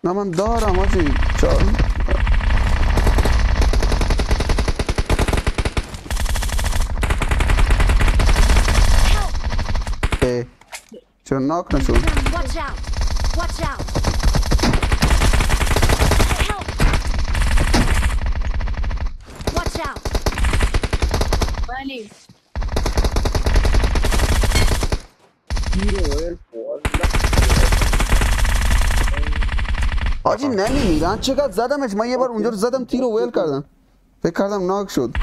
نه من دارم آجی چرا ناک نشون آجی نمیمیرن چقدر زدمش من یه بار اونجا رو زدم تیر رو ویل کردم فکر کردم ناک شد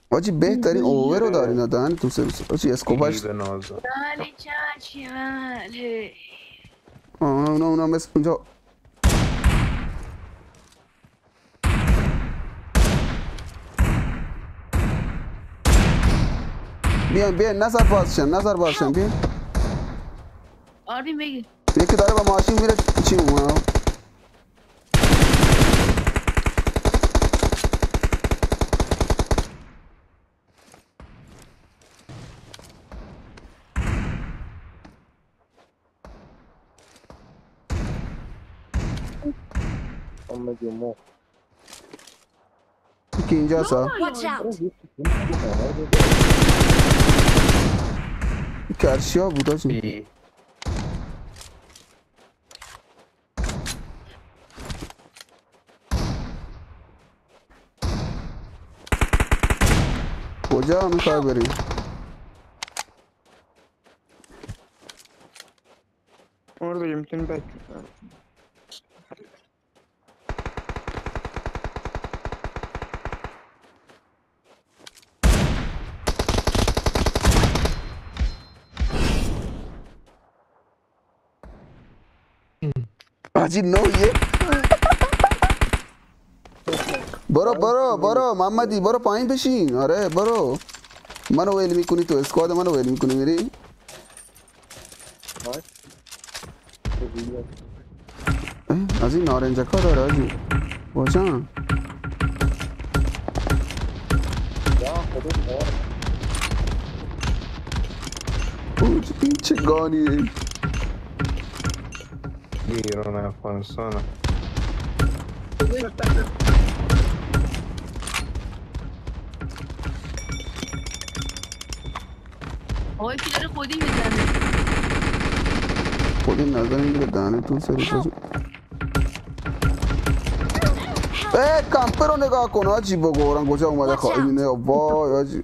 آجی بهترین اوور رو داری ندارن تو سرویس آجی اسکوپاش اونا مثل اونجا بیاین نظر بازشن بیاین آربین بگیر یکی داره با ماشین میره چی اومد یکی اینجا سا کرشیا بود آجی کجا میخوای بری orada yumurtanı belki. آجی نویه برو محمدی برو پایین بشین آره برو منو ویل میکنی تو اسکواد منو ویل میکنی میری از این نارنجکا داره آجی باشم این چه گانیه ایران افغانستان آقای که داره خودی میزنه خودی نزنی میره دهنه تو سری پاشو کمپر رو نگاه کن آجی بگورن کجا اومده خواهی وای آجی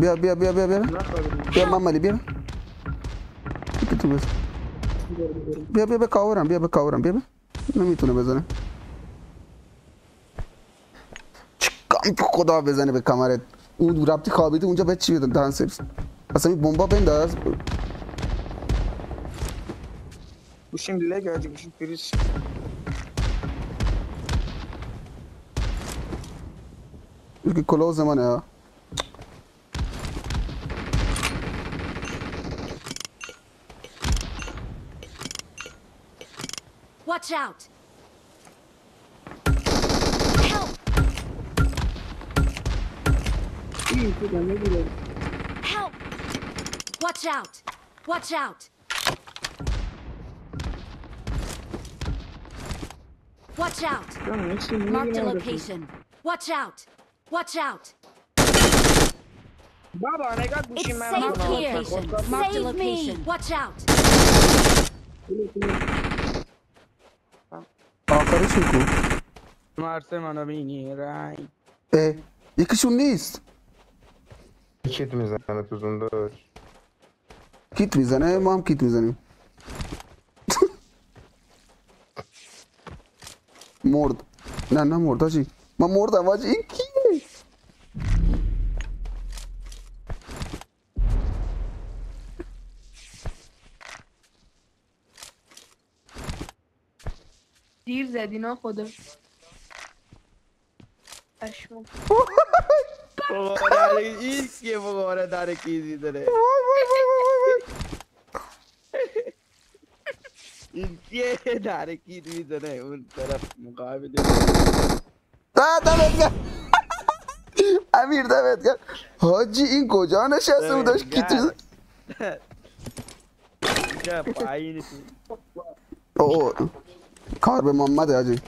بیا ممالی بیا بیا کاورم بیا نمیتونه بزنه چیکار خدا بزنه به کمرت اون ربطی خوابیده اونجا به چی بدن دهن سرویس اصلا این بمبا بنداز Bu şimdi lag acı, bu şimdi priz. یکی کلوز منه ها Watch out! Help! Help! Watch out! Watch out! Watch out! Mark the location. Watch out! Watch out! Baba ne kadar bu It's şimdi safe here. Mark the location. Watch out! آخرشون کو Marse bana beni ray. یکیشون نیست کیت میزنه تو زندان کیت میزنه ما هم کیت میزنیم مرد نه مرد آجی من مردم آجی این کیه دیر زدینا خدا اشمو Fugara ilk ki fugara hareketi dere. İlk hareketi dere un taraf mukabele. دمت گرم امیر دمت گرم حاجی این کجا نشسته بود داشت کیت میزن اینجا پایین تو او کار به محمد حاجی